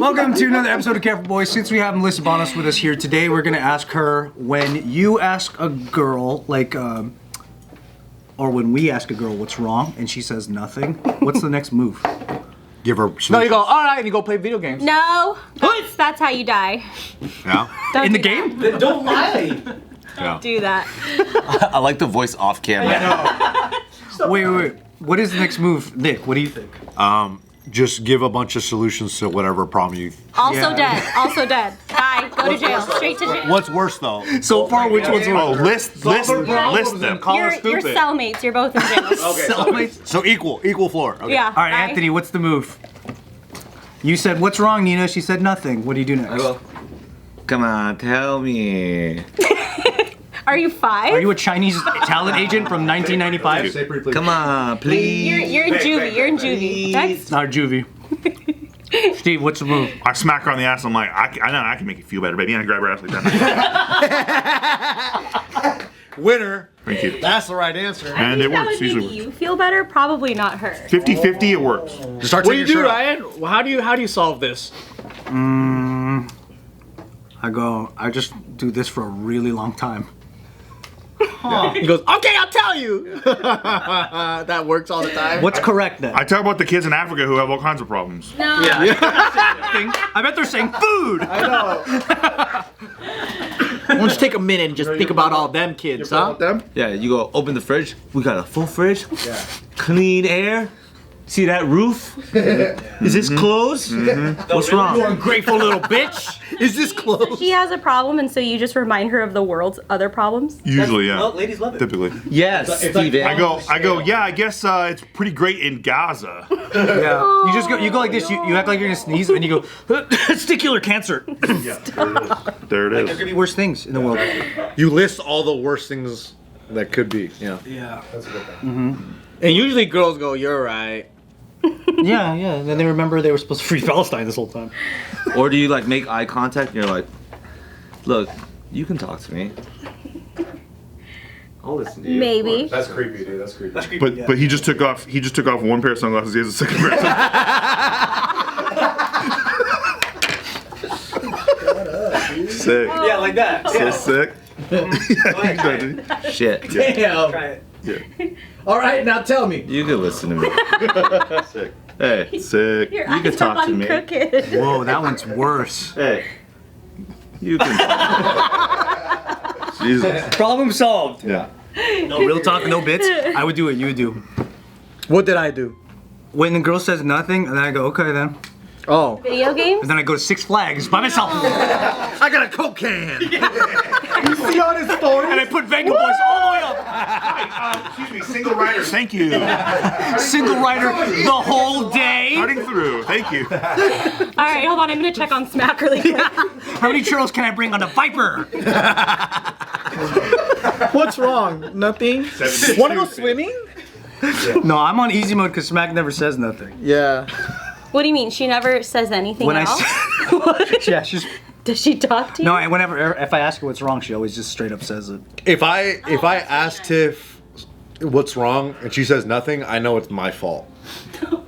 Welcome to another episode of Careful Boys. Since we have Melissa Banos with us here today, we're gonna ask her, when you ask a girl, or when we ask a girl what's wrong and she says nothing, what's the next move? Give her No, you go, all right, and you go play video games. No, that's how you die. Yeah? Don't In the do game? that. Don't lie. Yeah. Do that. I like the voice off camera. Wait. What is the next move? Nick, what do you think? Just give a bunch of solutions to whatever problem you... Also Yeah. dead. Also dead. Bye. Go to jail. Straight to jail. What's worse, though? So far, which one's Oh, worse? list them. You're cellmates. You're both in jail. Cellmates? So equal floor. Okay. Yeah. All right, bye. Anthony, what's the move? You said, what's wrong, Nina? She said nothing. What do you do next? Come on, tell me. Are you 5? Are you a Chinese talent agent from 1995? Come on, please. You're in juvie. You're in juvie. Next. Not juvie. Steve, what's the move? I smack her on the ass. I'm like, I know I can make you feel better, baby. And I grab her ass like that. Winner. Thank you. That's the right answer. And it That works. would Usually make works. you feel better. Probably not her. 50-50, it works. Just start What do taking you your do, shirt off. Ryan? Well, how do you solve this? I just do this for a really long time. He goes, okay, I'll tell you. That works all the time. What's correct then? I talk about the kids in Africa who have all kinds of problems. No. I bet they're saying food! Why don't you take a minute and just think about all them kids, huh? Them? Yeah, you go open the fridge. We got a full fridge. Yeah. Clean air. See that roof? Is this closed? What's wrong? Ungrateful little bitch. Is this close? She has a problem, and so you just remind her of the world's other problems. Usually, yeah. Ladies love it. Typically. Yes, Steven. I go, yeah, I guess it's pretty great in Gaza. Yeah. You go like this, you act like you're gonna sneeze, and you go, testicular cancer. Yeah, there it is. There could be worse things in the world. You list all the worst things that could be. Yeah. Yeah. And usually girls go, you're right. Yeah. Then they remember they were supposed to free Palestine this whole time. Or do you like make eye contact and you're like, look, you can talk to me. I'll listen to you. Maybe. That's creepy, dude. That's creepy. But he just took off one pair of sunglasses. He has a second pair. Sick. Yeah, like that. So sick. Yeah, exactly. Shit. Damn. Yeah. All right, now tell me. You can listen to me. Sick. Hey. Sick. Your You eyes can are talk to on me. crooked. Whoa, that one's worse. Hey. You can Jesus. Problem solved. Yeah. No real talk, no bits. I would do what you would do. What did I do? When the girl says nothing, and then I go, okay then. Oh. Video games? And then I go to Six Flags by myself. I got a Coke can. See on his story? And I put Venga Boys all the way up. Excuse me, single rider. Thank you. Single rider the whole day. Cutting through. Thank you. All right, hold on. I'm gonna check on Smack really quick. How many churros can I bring on a Viper? What's wrong? Nothing? Wanna go swimming? No, I'm on easy mode because Smack never says nothing. Yeah. What do you mean? She never says anything When at all? Yeah, she's Does she talk to you? no. If I ask her what's wrong, she always just straight up says it. If I ask Tiff what's wrong and she says nothing, I know it's my fault. So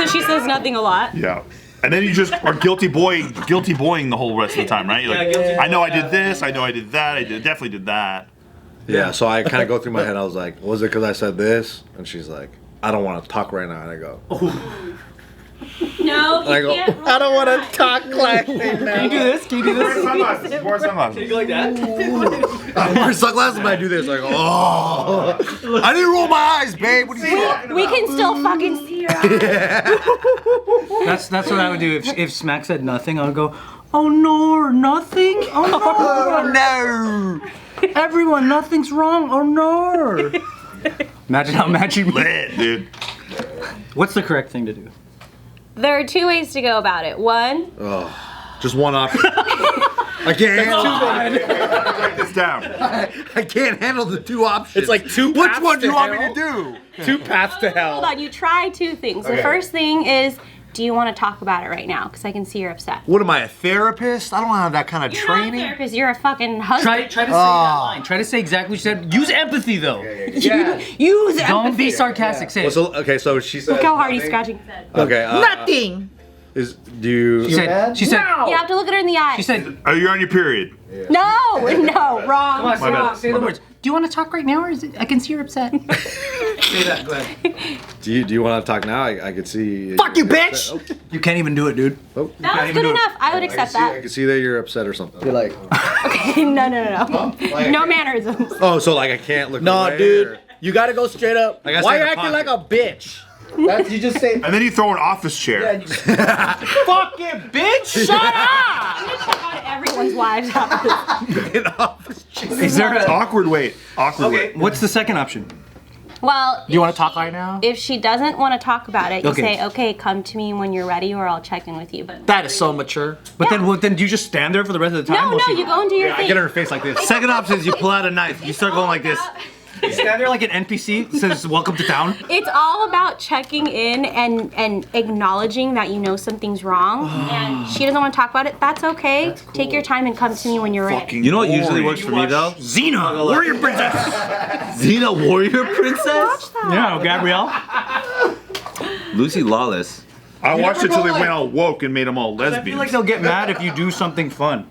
she says nothing a lot. Yeah. And then you just are guilty boying the whole rest of the time, right? You're like, I know I did this, I know I did that, definitely did that. Yeah, so I kind of go through my head. I was like, was it because I said this? And she's like, I don't want to talk right now. And I go, No, you I go, can't. I don't want to talk like that. Can you do this? Can you do this? Sunglasses. Wear sunglasses. like that? I'm wearing sunglasses when I do this. I go, oh, I didn't roll my eyes, babe. What are you talking We can still fucking see her eyes. That's what I would do if Smack said nothing. I would go, oh no, nothing. Oh no, no. Everyone, nothing's wrong. Oh no. Imagine how mad you'd be. Lit, dude. What's the correct thing to do? There are 2 ways to go about it. One, Just one option. I can't handle Write this down. I can't handle the two options. It's like two Which paths one do you to want me hell. to do? 2 paths to hell. hold on. You try 2 things. The first thing is, do you want to talk about it right now? Because I can see you're upset. What am I, a therapist? I don't have that kind of You're not a training. therapist. You're a fucking husband. Try to say that line. Try to say exactly what you said. Use empathy though. Yeah. Use Don't empathy. be sarcastic. Say it. So, okay, so she said. Look how hard he's scratching his head. Okay. Nothing. Do you? She said. She said. You have to look at her in the eye. She said. Are you on your period? No, no, wrong. Come on, say, bad. say the words. Do you want to talk right now, or is it? I can see you're upset. Say that. Go ahead. Do you want to talk now? I could see. Fuck you, bitch! You can't even do it, dude. Oh. That was good enough. I would accept I that. can see that you're upset or something. You're like, Okay, no. No mannerisms. Oh, so like I can't look. nah, away, dude. or- You gotta go straight up. I gotta Why stay you in the acting like pocket. a bitch? That's, you just say, And then you throw an office chair. fucking bitch, shut up! I'm gonna check on everyone's wives after this. Is there? Awkward wait. Awkward wait. What's the second option? Well, You wanna talk right now? if she doesn't want to talk about it, you Okay. say, okay, come to me when you're ready, or I'll check in with you. But That is so mature. But then do you just stand there for the rest of the time? no, while she- you go and do your I thing. get her face like this. Second option is you pull out a knife. You start going like this. You stand there like an NPC says "Welcome to town." It's all about checking in and acknowledging that you know something's wrong, and she doesn't want to talk about it. That's okay. Take your time and come to me when you're ready. You know what usually works for me though? Xena, warrior princess. Xena Warrior Princess? Watch that. Yeah, Gabrielle. Lucy Lawless. I watched it till they went all woke and made them all I lesbians. feel like they'll get mad if you do something fun.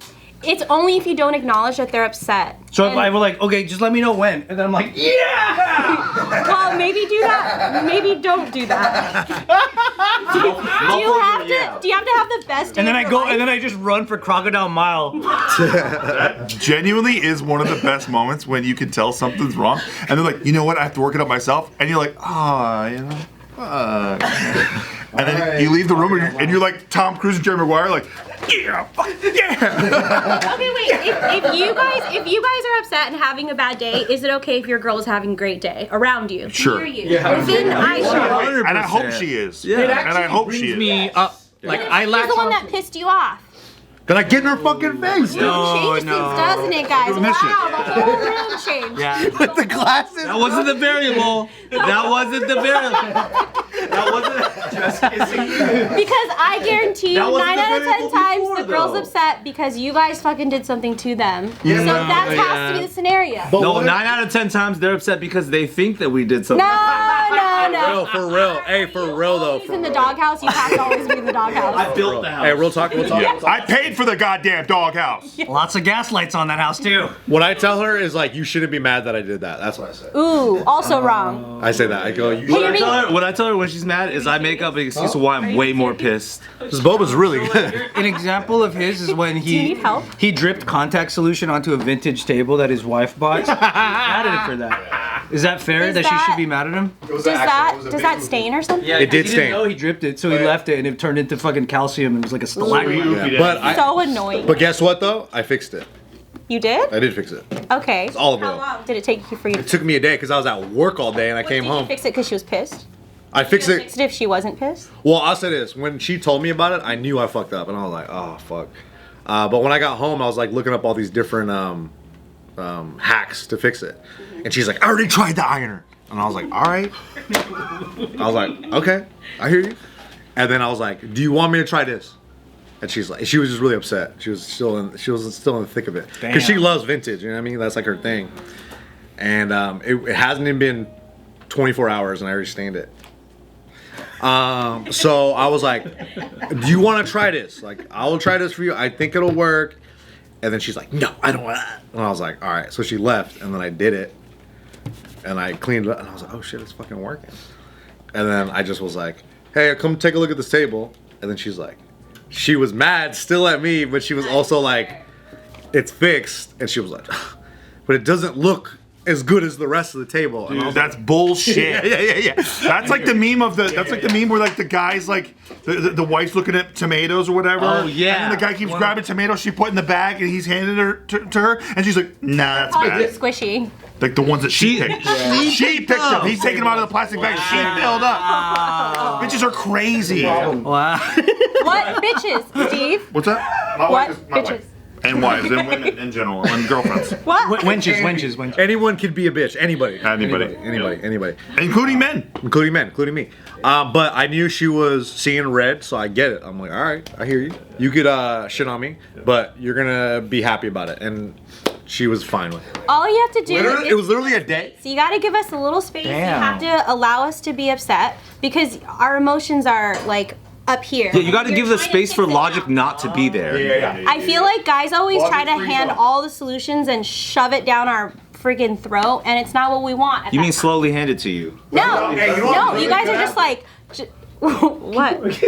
It's only if you don't acknowledge that they're upset. So if And- I were like, okay, just let me know when, and then I'm like, yeah. well, maybe do that. Maybe don't do that. Do you have to? Do you have to have the best day And then of I your go, life? and then I just run for Crocodile Mile. Genuinely is one of the best moments when you can tell something's wrong, and they're like, you know what, I have to work it out myself, and you're like, you know, and then you leave the room and you're like Tom Cruise and Jerry Maguire, like, yeah, yeah. Okay, wait. If you guys are upset and having a bad day, is it okay if your girl is having a great day around you? Sure. Near you. Within eyeshot. And I hope she is. Yeah. And I hope she is. me up. Like, I She's lack the one that pissed you off. Then I get in her fucking face. Changes things, doesn't it, guys? Doing this shit. Wow, the whole room changed. Yeah. With the glasses. That wasn't the variable. That wasn't the variable. That wasn't. Because I guarantee you, That wasn't 9 the out of 10 variable times, before, the girl's though. upset because you guys fucking did something to them. So that has to be the scenario. No, 9 out of 10 times they're upset because they think that we did something. No. For real. Hey, for real though. Always in the doghouse, you have to always be in the doghouse. Built the house. Hey, real talk. I paid for the goddamn doghouse. Lots of gas lights on that house too. What I tell her is like, you shouldn't be mad that I did that. That's what I say. Ooh, also wrong. I say that. I go, you What do you mean? What I tell her when she's mad is I make up an excuse of why I'm way more pissed. This boba's really good. An example of his is when Do you need help? he dripped contact solution onto a vintage table that his wife bought. Mad at him for that. Is that fair Is that she that- should be mad at him? Does that stain or something? Yeah, It did he stain. didn't know he dripped it, so he left it and it turned into fucking calcium and it was like a stalagmite. Yeah. But I. So annoying. But guess what though? I fixed it. You did? I did fix it. Okay. All of it. How long did it take you for you to It took me a day because I was at work all day and I came Did you home. fix it because she was pissed? I fixed You it. fixed it if she wasn't pissed? Well, I'll say this: when she told me about it, I knew I fucked up, and I was like, "Oh fuck." But when I got home, I was like looking up all these different hacks to fix it, and she's like, "I already tried the ironer," and I was like, "All right." I was like, "Okay, I hear you." And then I was like, "Do you want me to try this?" And she's like, she was just really upset. She was still in the thick of it because she Damn. loves vintage. You know what I mean? That's like her thing. And it hasn't even been 24 hours, and I already stained it. So I was like, "Do you want to try this? Like, I will try this for you. I think it'll work." And then she's like, "No, I don't want that." And I was like, "All right." So she left, and then I did it, and I cleaned it up, and I was like, "Oh shit, it's fucking working." And then I just was like, "Hey, come take a look at this table." And then she's like, she was mad still at me, but she was also like, "It's fixed," and she was like, "But it doesn't look as good as the rest of the table." And I Dude, was that's bullshit. yeah. That's like the meme of the. That's like the meme where like the guy's like the wife's looking at tomatoes or whatever. Oh, yeah. And then the guy keeps grabbing tomatoes she put in the bag and he's handing her to her and she's like, "Nah, that's Oh, bad." it's squishy. Like the ones that she picked. She picked them. He's taking them out of the plastic bag. She filled up. Bitches are crazy. Wow. What bitches, Steve? What's that? My What wife is my bitches? wife. And wives and women in general and girlfriends, What? Wenches. anyone could be a bitch. Anybody. Anybody. including men. Including me. But I knew she was seeing red, so I get it. I'm like, all right, I hear you. You could shit on me, but you're gonna be happy about it. And she was fine with it. All you have to do Literally, is it was literally a day. So you got to give us a little space. You have to allow us to be upset because our emotions are like up here. Yeah, you got to You're give the trying to space fix for it logic now. not to be there. I feel like guys always try to Logic frees hand up. all the solutions and shove it down our friggin' throat, and it's not what we want. You mean slowly hand it to you? No, no, you guys are just like, what?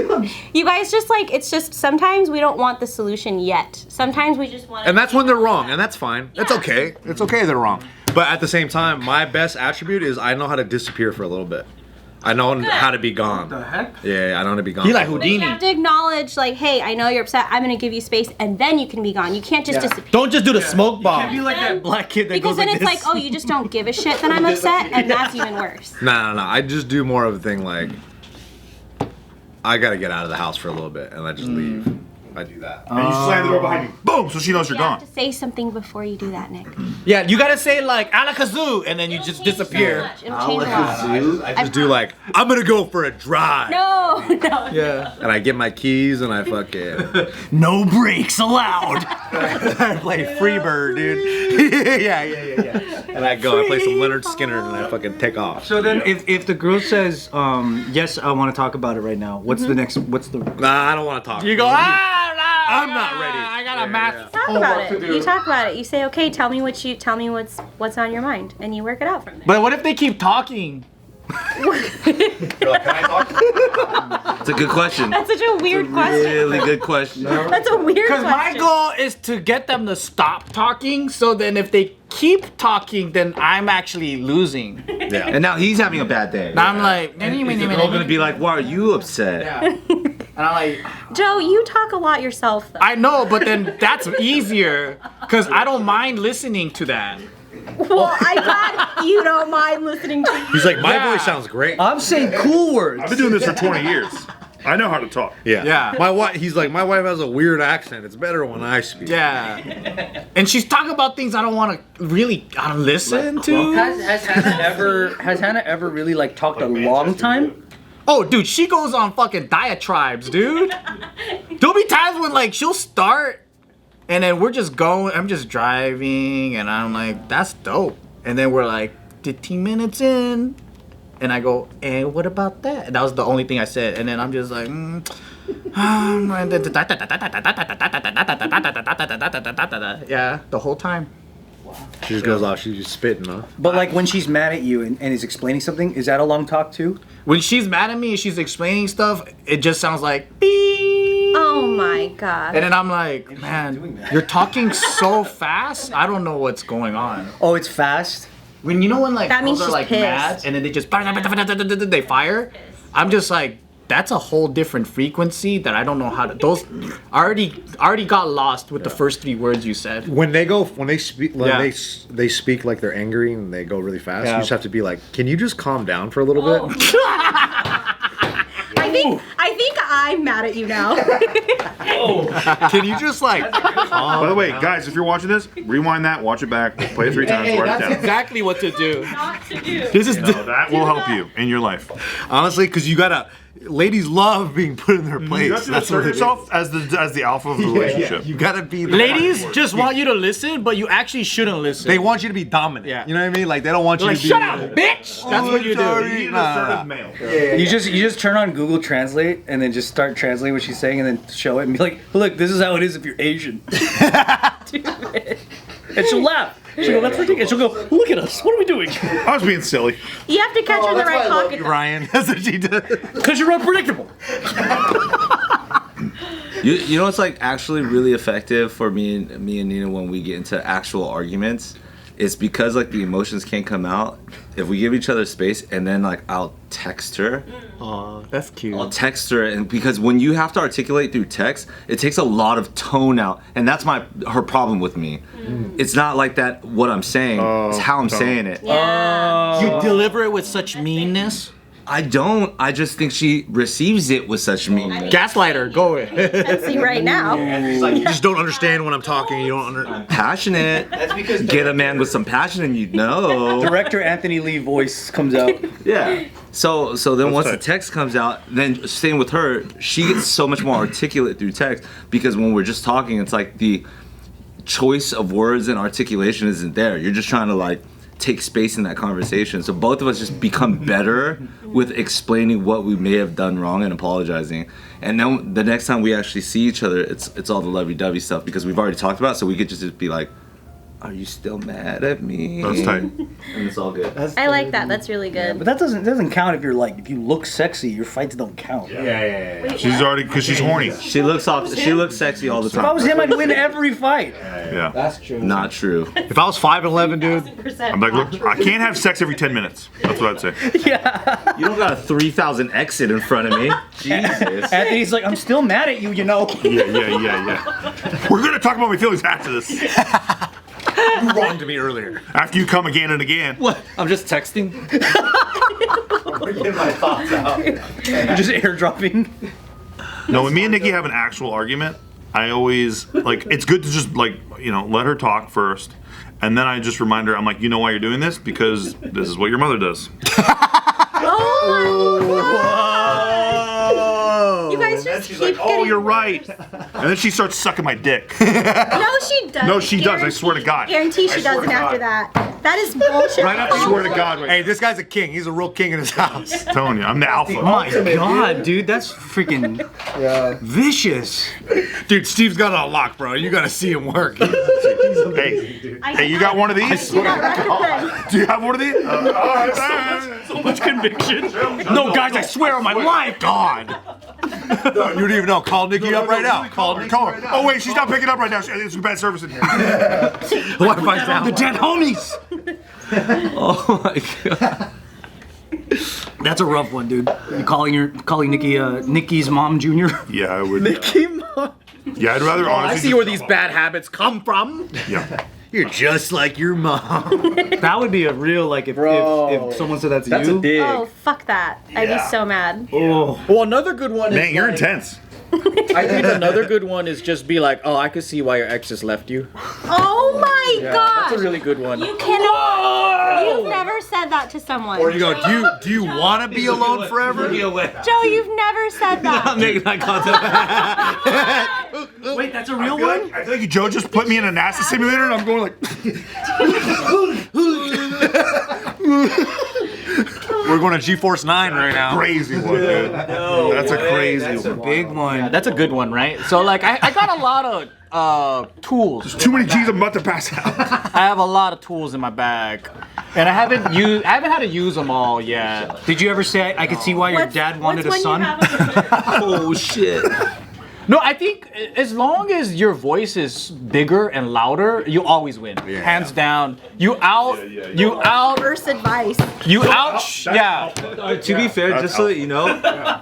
You guys just like, it's just sometimes we don't want the solution yet. Sometimes we just want. And that's when they're wrong, and that's fine. It's Yeah. okay. It's okay they're wrong. But at the same time, my best attribute is I know how to disappear for a little bit. I know how to be gone. The heck? Yeah, I know how to be gone. He like But you Houdini. have to acknowledge, like, hey, I know you're upset. I'm gonna give you space, and then you can be gone. You can't just disappear. Don't just do the smoke Can't be bomb. like that black kid that Because goes then like it's this. like, oh, you just don't give a shit. Then I'm upset, and that's even worse. No. I just do more of a thing like I gotta get out of the house for a little bit, and I just leave. I do that. And you slam the door behind you. Boom! So she knows you're You have gone. to say something before you do that, Nick. Yeah, you gotta say like alakazoo, and then you just disappear. It'll change a lot. I just do like I'm gonna go for a drive. No. Yeah. And I get my keys and I fucking No breaks allowed. I play Freebird, dude. yeah. And I go, I play some Leonard Skinner and I fucking take off. So then, if the girl says, yes, I want to talk about it right now. What's the next? What's the? Nah, I don't want to talk. You go, I'm not ready. I got a math. Talk about it. You talk about it. You say, okay, tell me what's on your mind, and you work it out from there. But what if they keep talking? It's a good question. That's such a weird question. Really good question. That's a weird Because question. my goal is to get them to stop talking. So then, if they keep talking, then I'm actually losing. Yeah. And now he's having a bad day. And I'm like, Is the girl gonna be like, why are you upset? Yeah. And I'm like, Joe, you talk a lot yourself, though. I know, but then that's easier because I don't mind listening to that. Well, I'm glad you don't mind listening to me. He's like, my Yeah. voice sounds great. I'm saying cool words. I've been doing this for 20 years. I know how to talk. Yeah. My wife. He's like, my wife has a weird accent. It's better when I speak. Yeah. And she's talking about things I don't want to really listen to. Has Hannah ever really like talked a long time? Oh, dude, she goes on fucking diatribes, dude. There'll be times when like she'll start and then we're just going, I'm just driving and I'm like, that's dope. And then we're like 15 minutes in and I go, and what about that? And that was the only thing I said. And then I'm just like, yeah, the whole time. She just goes off. She's just spitting, huh? But like when she's mad at you and is explaining something, is that a long talk too? When she's mad at me and she's explaining stuff, it just sounds like beep. Oh my god. And then I'm like, man, you're talking so fast. I don't know what's going on. Oh, it's fast. When you know when like That means girls are she's like mad pissed. and then they just they fire. I'm just like, that's a whole different frequency that I don't know how to. Those already got lost with the first 3 words you said. When they speak, Yeah. they speak like they're angry and they go really fast. Yeah. You just have to be like, can you just calm down for a little bit? I think I'm mad at you now. Can you just like? By the way, guys, if you're watching this, rewind that, watch it back, play it 3 times, Hey, write it that's down. exactly what to do. Not to do. This is That will help you in your life. Honestly, because you gotta. Ladies love being put in their place. You have to That's what assert it is. yourself as the alpha of the relationship. You gotta be. The ladies just want you to listen, but you actually shouldn't listen. They want you to be dominant. Yeah. You know what I mean? Like they don't want you like, to be. shut up, bitch. That's what you do. Be an assertive male. You just turn on Google Translate and then just start translating what she's saying and then show it and be like, look, this is how it is if you're Asian. And she'll laugh. She'll go, that's ridiculous. She'll go, look at us. What are we doing? I was being silly. You have to catch her in the right pocket. though. Ryan, that's what she does. Because you're unpredictable. You know what's like actually really effective for me and Nina when we get into actual arguments? It's because like the emotions can't come out if we give each other space, and then like I'll text her. That's cute. I'll text her, and because when you have to articulate through text, it takes a lot of tone out, and that's her problem with me. It's not like that what I'm saying, it's how I'm tone. saying it. Yeah. You deliver it with such meanness. I don't. I just think she receives it with such meanness. Gaslighter, go ahead. Let's see right now. You just don't understand when I'm talking. You don't understand. Passionate. That's because get a man with some passion, and you know. Director Anthony Lee voice comes out. Yeah. So then once the tight. text comes out, then same with her, she gets so much more articulate through text because when we're just talking, it's like the choice of words and articulation isn't there. You're just trying to like take space in that conversation. So both of us just become better with explaining what we may have done wrong and apologizing. And then the next time we actually see each other, it's all the lovey-dovey stuff because we've already talked about it, so we could just be like, are you still mad at me? That's tight. And it's all good. I like that. That's really good. But that doesn't count if you're like, if you look sexy, your fights don't count. Yeah. She's already, because she's horny. She looks sexy all the If I time. was him, I'd win every fight. Yeah. That's true. Not true. If I was 5'11", dude. I'm like, look, I can't have sex every 10 minutes. That's what I'd say. You don't got a 3,000 exit in front of me. Jesus. Anthony's like, I'm still mad at you, you know. Yeah. We're going to talk about my feelings after this. You wronged me earlier. After you come again and again. What? I'm just texting. Get my thoughts out. Just airdropping. No, when me and Nikki have an actual argument, I always, like, it's good to just, like, you know, let her talk first. And then I just remind her, I'm like, you know why you're doing this? Because this is what your mother does. You guys just She's keep like, oh, getting you're right. And then she starts sucking my dick. No, she doesn't. No, she does, I swear to God. Guarantee she doesn't after that. That is bullshit. Right after, I swear to God. Hey, this guy's a king. He's a real king in his house. I'm telling you, I'm the alpha. Oh my god, dude, that's freaking vicious. Dude, Steve's got it on lock, bro. You gotta see him work. Hey, you got one of these? Do you have one of these? So much conviction. No, guys, I swear on my life, God. You don't even know. Call Nikki up right now. Call her. Oh wait, she's not picking up right now. There's bad service in here. Wi-Fi's down. The dead homies. Oh my god. That's a rough one, dude. You calling Nikki Nikki's mom junior? Yeah, I would. Yeah, I'd rather I honestly. see where these bad habits come from. Yeah. You're just like your mom. That would be a real like if someone said that to That's you. a dig. Oh, fuck that. I'd be so mad. Oh. Well, another good one is Man, you're like, intense. I think another good one is just be like, oh, I could see why your ex just left you. Oh my gosh. That's a really good one. You cannot. You've never said that to someone. Or you go, do you want to be alone forever? Joe, you've never said that. Making eye contact. Wait, that's a real one? I feel like Joe just put me in a NASA simulator and I'm going like. We're going to GeForce 9 right now. Crazy one, dude. That's a crazy one. Big one. That's a good one, right? So like, I got a lot of tools. Too many G's, I'm about to pass out. I have a lot of tools in my bag, and I haven't had to use them all yet. Did you ever say I could see why your dad wanted a son? Oh shit. No, I think as long as your voice is bigger and louder, you always win. Hands down. You out. First advice. Yeah. To be fair, just so that you know,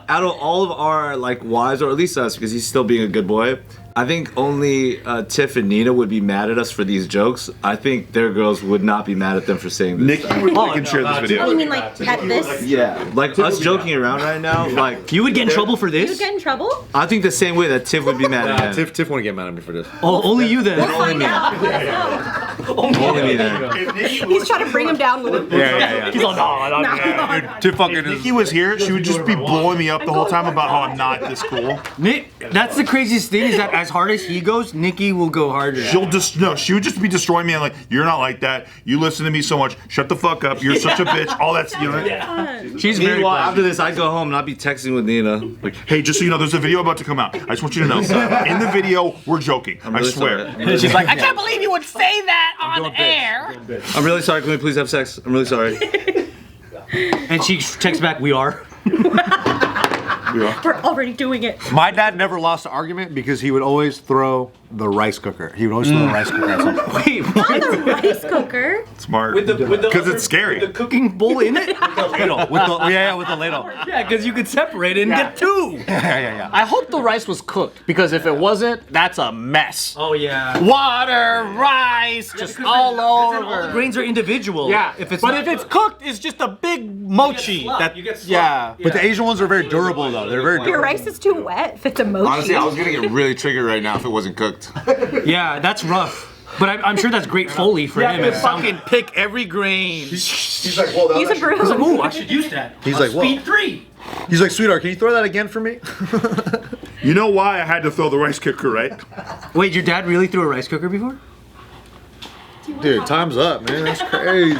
out of all of our like wives, or at least us, because he's still being a good boy, I think only Tiff and Nina would be mad at us for these jokes. I think their girls would not be mad at them for saying this. Nikki would like and share this Oh, you video. mean like at this? Yeah, like us joking around right now, like You would get in trouble for You this? get in trouble? I think the same way that Tiff would be mad at him. Tiff won't get mad at me for this. Oh, only you then. Find out. Let's go. Only me then. He's trying to bring him down with him. Yeah. He's like, no. Tiff fucking If Nikki was here, she would just be blowing me up the whole time about how I'm not this cool. Nick, that's the craziest thing is that as hard as he goes, Nikki will go harder. She would just be destroying me and like, you're not like that. You listen to me so much. Shut the fuck up. You're such a bitch. All that's, you know. She's very Meanwhile, fun. after this, I'd go home and I'd be texting with Nina. Like, hey, just so you know, there's a video about to come out. I just want you to know. In the video, we're joking. I really swear. sorry. I'm really She's sorry. like, I can't believe you would say that on air. I'm really sorry. Can we please have sex? I'm really sorry. And she texts back, we are. We're already doing it. My dad never lost an argument because he would always throw the rice cooker. He would always throw the rice cooker at something. Wait, On what? the rice cooker. Smart. With the Because it's scary. The Cooking bowl in it? with the ladle. Yeah, because you could separate it and get two. Yeah. I hope the rice was cooked because if it wasn't, that's a mess. Oh, yeah. Water, rice, just all All the over. grains are individual. Yeah, If it's but not if it's cooked, it's just a big mochi. You get slumped. Yeah, but the Asian ones are very durable though. They're very Your durable. rice is too wet if it's a mochi. Honestly, I was gonna get really triggered right now if it wasn't cooked. Yeah, that's rough. But I'm sure that's great Foley for him. It sounds- Fucking pick every grain. He's like, well, Use a broom. Ooh, I should use that. He's like, well, Speed 3. he's like, sweetheart, can you throw that again for me? You know why I had to throw the rice cooker, right? Wait, your dad really threw a rice cooker before? Dude, time's up, man. That's crazy.